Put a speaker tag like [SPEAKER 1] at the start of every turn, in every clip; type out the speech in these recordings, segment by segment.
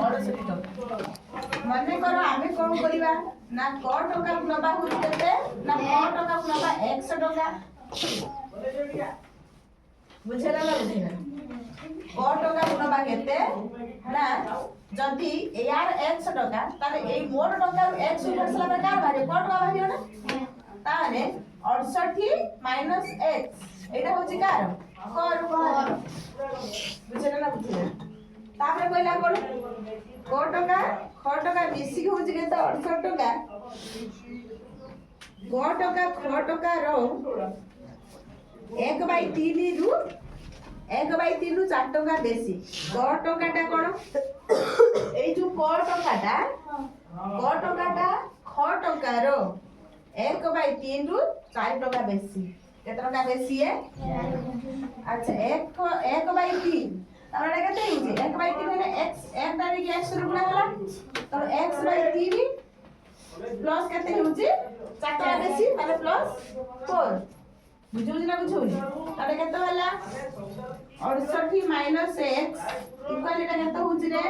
[SPEAKER 1] 68 टका माने करो आमे कोन करिबा ना क टका नबा होई केते ना क टका नबा 100 टका बुझेला ना बुझेला क टका नबा केते ना जदी यार 100 टका ताले एई मोर टका 100 बसला बे का भारे क टका भारियो ना ताले 68 माइनस x एटा होची कार कर बुझेला ना बुझेला तापरे कहला कोन क टका ख टका मिसी होची केते 68 टका क टका ख टका रो 1/3 रु 1/3 रु 4 टका बेसी क टकाटा कोन এই যে ক টাকাটা খ টাকা रो 1/3 রু 4 টাকা বেশি কত টাকা বেশি আচ্ছা 1/3 তাহলে এটা কত হইছে 1/3 মানে x 1 টা কি x রূপ হলা তো x/3 প্লাস কত হইছে 4 টাকা বেশি মানে প্লাস 4 বুঝুছ না বুঝুনি তাহলে কত হলা 68 মাইনাস x ইকুয়াল এটা কত হচ্ছে রে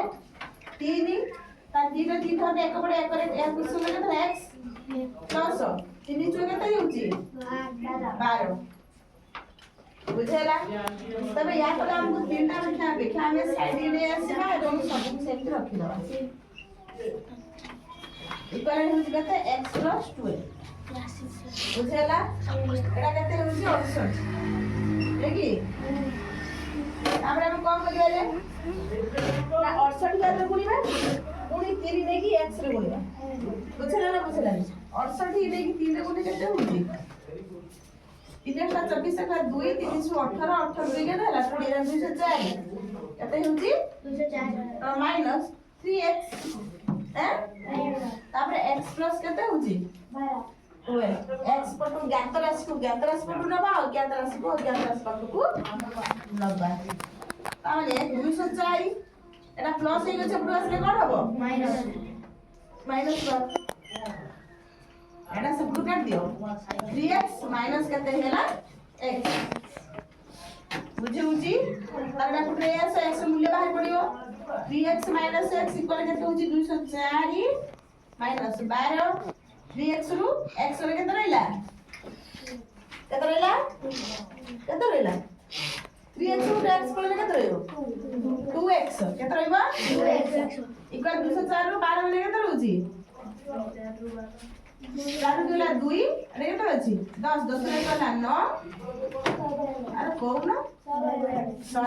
[SPEAKER 1] 3 তার 3 রে 3 হবে এক পড়ে এক করে এক সমান কত x প্লাস 3 চুকে কত হচ্ছে 12 বুঝেলা তবে ইয়া করে हमको তিনটা লিখা আমি সাইড রে আসবা এবং সব সেট রাখি দাও ইকুয়াল হচ্ছে কত x প্লাস 12 বুঝেলা এটা কত হচ্ছে 68 দেখি আমরা আমি কম করিবা যে না 68 কে গুণিবা পুনি 3 নেকি x রে গুণিবা বুঝলা না বুঝলা 68 নেকি 3 রে গুণি কেতে হচ্ছে 3 টা 24 টা 2 318 18 দুই কেতে হলা 204 কেতে হচ্ছে 204 মাইনাস 3x তারপরে x প্লাস কেতে হচ্ছে 12 x পটু জ্ঞাত রাশি পটু নবা আর জ্ঞাত রাশি পটু নবা তাহলে 204 এটা প্লাস হয়ে গেছে পুরো আসলে কোন হবে মাইনাস এটা সব কাট দিও 3x মাইনাস কত হেলা x বুঝি তাহলে পুরো x মূল্য বাহির পড়িও 3x x ইকুয়াল কত হচ্ছে 204 মাইনাস 12 3x রু x রে কত রইলা 3x রু x পড়লে কত রইব 2x কত রইব 2x ইকুয়াল 204 রু 12 মানে কত রହୁଛି 4 দুলা 2 আরে কত আছে 10 10 রে কলা 9 আর কোন 100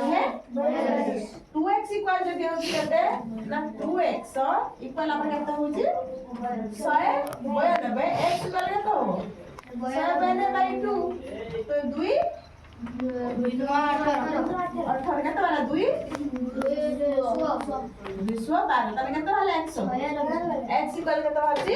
[SPEAKER 1] 2x ইকুয়াল যদি হচ্ছে কত না 2x ইকুয়াল আমরা কত হচ্ছে 192 x ইকুয়াল কত হবে 192/2 তো 2 18 কত वाला 2 212 তাহলে কত হলো 100 x ইকুয়াল কত হচ্ছে